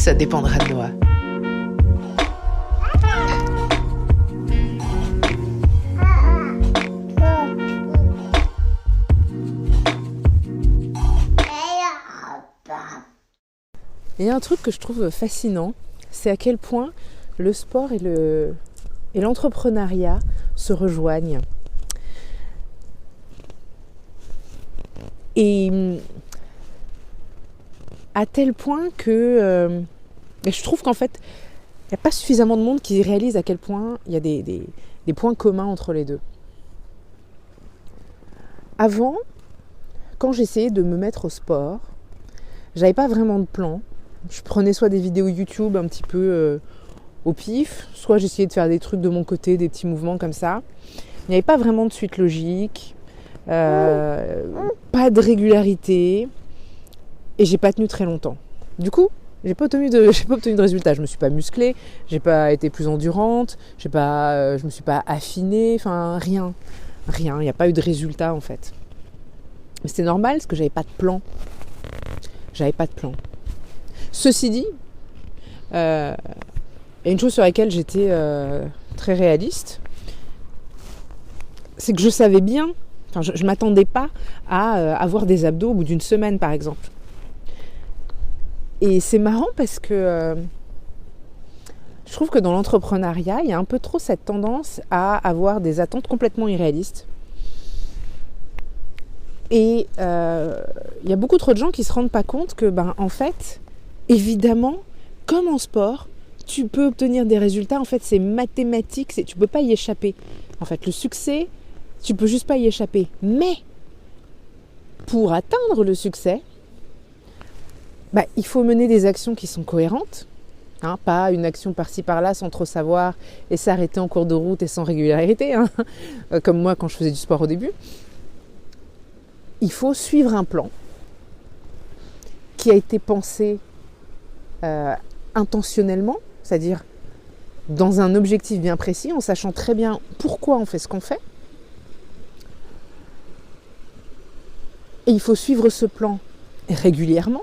Ça dépendra de Noah. Il y a un truc que je trouve fascinant, c'est à quel point le sport et l'entrepreneuriat se rejoignent. Et à tel point que je trouve qu'en fait, il n'y a pas suffisamment de monde qui réalise à quel point il y a des points communs entre les deux. Avant, quand j'essayais de me mettre au sport, j'avais pas vraiment de plan. Je prenais soit des vidéos YouTube un petit peu au pif, soit j'essayais de faire des trucs de mon côté, des petits mouvements comme ça. Il n'y avait pas vraiment de suite logique, pas de régularité, et j'ai pas tenu très longtemps. Du coup, j'ai pas obtenu de résultats. Je me suis pas musclée, j'ai pas été plus endurante, je me suis pas affinée, enfin rien. Il n'y a pas eu de résultat en fait. Mais c'était normal parce que j'avais pas de plan. Ceci dit, il y a une chose sur laquelle j'étais très réaliste, c'est que je savais bien, je ne m'attendais pas à avoir des abdos au bout d'une semaine par exemple. Et c'est marrant parce que je trouve que dans l'entrepreneuriat, il y a un peu trop cette tendance à avoir des attentes complètement irréalistes. Et il y a beaucoup trop de gens qui ne se rendent pas compte que, en fait, évidemment, comme en sport, tu peux obtenir des résultats. En fait, c'est mathématique, tu ne peux pas y échapper. En fait, le succès, tu ne peux juste pas y échapper. Mais pour atteindre le succès, il faut mener des actions qui sont cohérentes. Pas une action par-ci par-là sans trop savoir et s'arrêter en cours de route et sans régularité, comme moi quand je faisais du sport au début. Il faut suivre un plan qui a été pensé intentionnellement, c'est-à-dire dans un objectif bien précis, en sachant très bien pourquoi on fait ce qu'on fait. Et il faut suivre ce plan régulièrement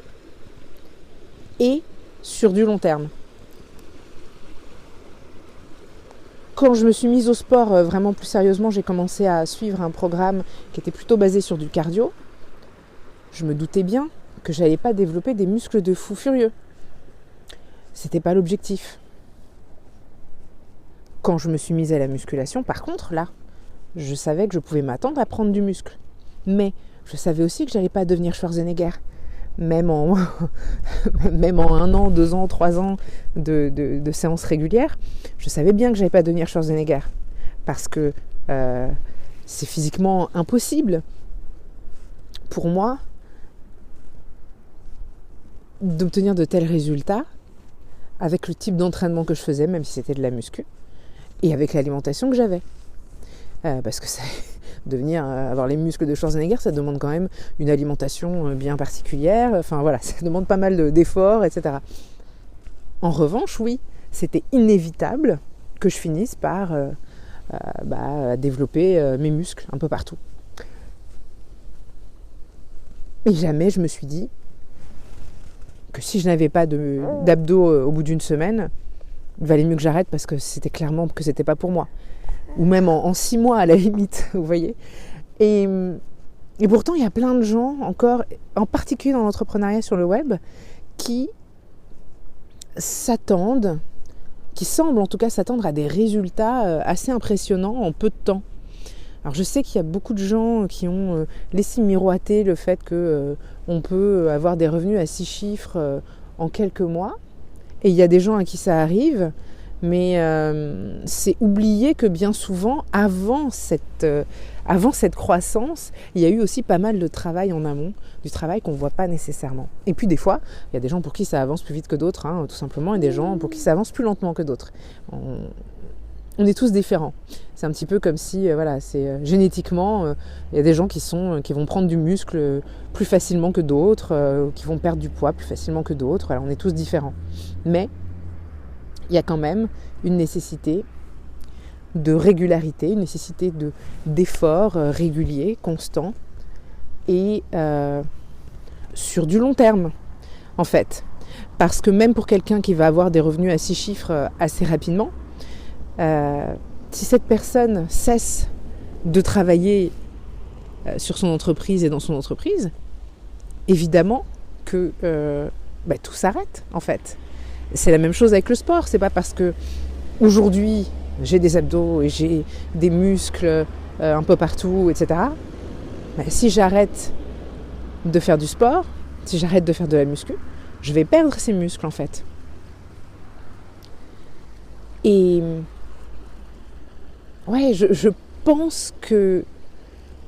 et sur du long terme. Quand je me suis mise au sport vraiment plus sérieusement, j'ai commencé à suivre un programme qui était plutôt basé sur du cardio. Je me doutais bien que j'allais pas développer des muscles de fou furieux. C'était pas l'objectif. Quand je me suis mise à la musculation, par contre, là, je savais que je pouvais m'attendre à prendre du muscle. Mais je savais aussi que j'allais pas devenir Schwarzenegger. Même en 1 an, 2 ans, 3 ans de séances régulières, je savais bien que j'allais pas devenir Schwarzenegger. Parce que c'est physiquement impossible pour moi d'obtenir de tels résultats avec le type d'entraînement que je faisais, même si c'était de la muscu, et avec l'alimentation que j'avais. Parce que avoir les muscles de Schwarzenegger, ça demande quand même une alimentation bien particulière. Enfin voilà, ça demande pas mal d'efforts, etc. En revanche, oui, c'était inévitable que je finisse par développer mes muscles un peu partout. Et jamais je me suis dit que si je n'avais pas d'abdos au bout d'une semaine, il valait mieux que j'arrête parce que c'était clairement que c'était pas pour moi. Ou même en 6 mois à la limite, vous voyez. Et pourtant, il y a plein de gens encore, en particulier dans l'entrepreneuriat sur le web, qui semblent en tout cas s'attendre à des résultats assez impressionnants en peu de temps. Alors je sais qu'il y a beaucoup de gens qui ont laissé miroiter le fait qu'on peut avoir des revenus à 6 chiffres en quelques mois. Et il y a des gens à qui ça arrive, mais c'est oublier que bien souvent, avant cette croissance, il y a eu aussi pas mal de travail en amont, du travail qu'on ne voit pas nécessairement. Et puis des fois, il y a des gens pour qui ça avance plus vite que d'autres, tout simplement, et des gens pour qui ça avance plus lentement que d'autres. On est tous différents. C'est un petit peu comme si, génétiquement, il y a des gens qui vont prendre du muscle plus facilement que d'autres, qui vont perdre du poids plus facilement que d'autres. Voilà, on est tous différents. Mais il y a quand même une nécessité de régularité, une nécessité d'efforts réguliers, constants, et sur du long terme, en fait. Parce que même pour quelqu'un qui va avoir des revenus à 6 chiffres assez rapidement, si cette personne cesse de travailler sur son entreprise et dans son entreprise, évidemment que tout s'arrête en fait. C'est la même chose avec le sport. C'est pas parce que aujourd'hui j'ai des abdos et j'ai des muscles un peu partout, etc. Si j'arrête de faire du sport, si j'arrête de faire de la muscu, je vais perdre ces muscles en fait. Et ouais, je pense que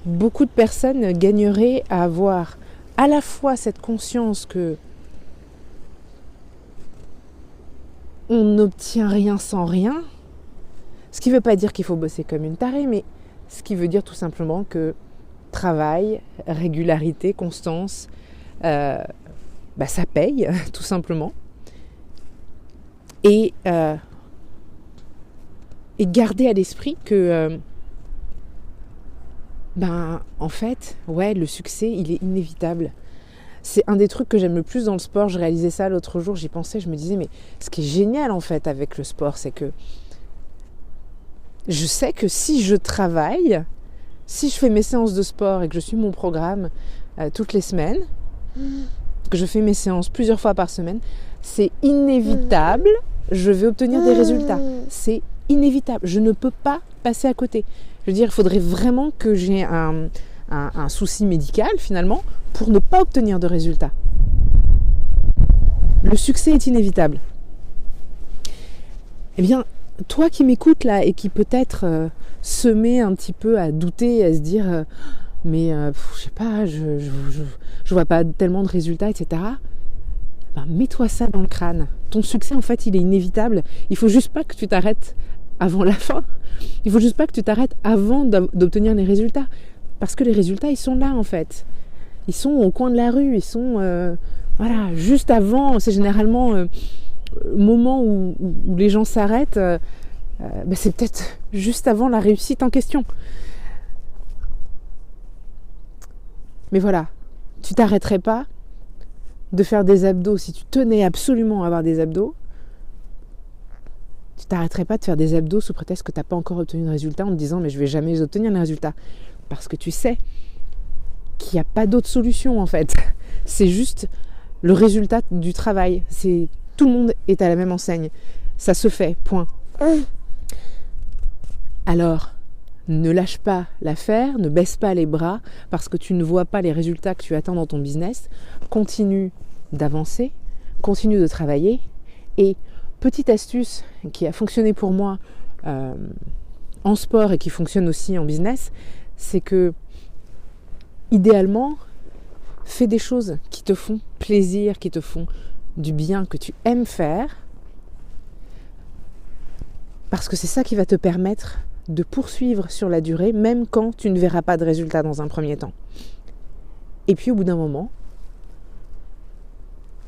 beaucoup de personnes gagneraient à avoir à la fois cette conscience que on n'obtient rien sans rien, ce qui ne veut pas dire qu'il faut bosser comme une tarée, mais ce qui veut dire tout simplement que travail, régularité, constance, ça paye tout simplement. Et garder à l'esprit que en fait, le succès, il est inévitable. C'est un des trucs que j'aime le plus dans le sport. Je réalisais ça l'autre jour, j'y pensais, je me disais, mais ce qui est génial en fait avec le sport, c'est que je sais que si je travaille, si je fais mes séances de sport et que je suis mon programme toutes les semaines, que je fais mes séances plusieurs fois par semaine, c'est inévitable, je vais obtenir des résultats. C'est inévitable, je ne peux pas passer à côté. Je veux dire, il faudrait vraiment que j'ai un souci médical finalement pour ne pas obtenir de résultats. Le succès est inévitable. Eh bien, toi qui m'écoutes là et qui peut-être se met un petit peu à douter, à se dire je sais pas, je vois pas tellement de résultats, etc. Mets-toi ça dans le crâne. Ton succès en fait il est inévitable. Il faut juste pas que tu t'arrêtes avant la fin. Il faut juste pas que tu t'arrêtes avant d'obtenir les résultats. Parce que les résultats ils sont là en fait. Ils sont au coin de la rue, ils sont juste avant, c'est généralement le moment où les gens s'arrêtent, c'est peut-être juste avant la réussite en question. Mais voilà, tu t'arrêterais pas de faire des abdos si tu tenais absolument à avoir des abdos. Tu t'arrêterais pas de faire des abdos sous prétexte que tu n'as pas encore obtenu de résultat en te disant mais je vais jamais obtenir les résultats. Parce que tu sais qu'il n'y a pas d'autre solution en fait. C'est juste le résultat du travail. Tout le monde est à la même enseigne. Ça se fait, point. Alors, ne lâche pas l'affaire, ne baisse pas les bras parce que tu ne vois pas les résultats que tu attends dans ton business. Continue d'avancer, continue de travailler. Et petite astuce qui a fonctionné pour moi en sport et qui fonctionne aussi en business, c'est que idéalement, fais des choses qui te font plaisir, qui te font du bien, que tu aimes faire, parce que c'est ça qui va te permettre de poursuivre sur la durée, même quand tu ne verras pas de résultats dans un premier temps. Et puis au bout d'un moment,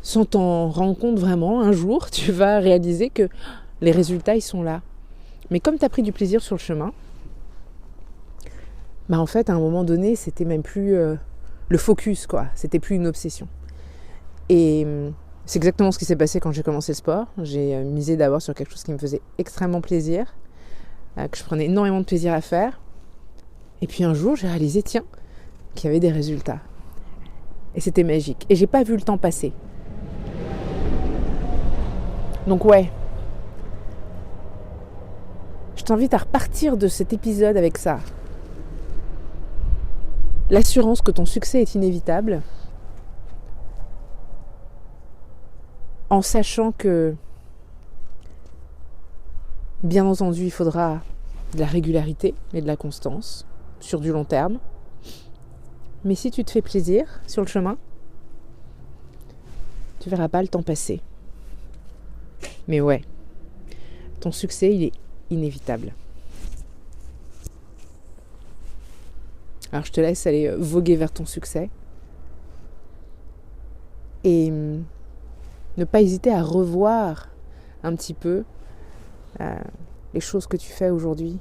sans t'en rendre compte vraiment, un jour, tu vas réaliser que les résultats, ils sont là. Mais comme tu as pris du plaisir sur le chemin, en fait, à un moment donné, c'était même plus le focus, quoi. C'était plus une obsession. Et c'est exactement ce qui s'est passé quand j'ai commencé le sport. J'ai misé d'abord sur quelque chose qui me faisait extrêmement plaisir, que je prenais énormément de plaisir à faire. Et puis un jour, j'ai réalisé, qu'il y avait des résultats. Et c'était magique. Et j'ai pas vu le temps passer. Donc je t'invite à repartir de cet épisode avec ça. L'assurance que ton succès est inévitable, en sachant que, bien entendu, il faudra de la régularité et de la constance sur du long terme. Mais si tu te fais plaisir sur le chemin, tu verras pas le temps passer. Mais ton succès, il est inévitable. Alors je te laisse aller voguer vers ton succès et ne pas hésiter à revoir un petit peu les choses que tu fais aujourd'hui.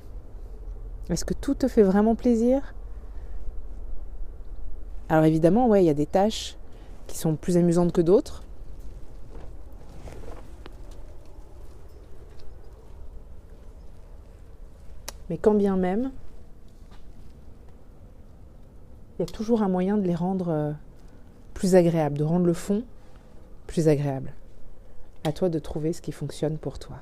Est-ce que tout te fait vraiment plaisir ? Alors évidemment, il y a des tâches qui sont plus amusantes que d'autres. Mais quand bien même, il y a toujours un moyen de les rendre plus agréables, de rendre le fond plus agréable. À toi de trouver ce qui fonctionne pour toi.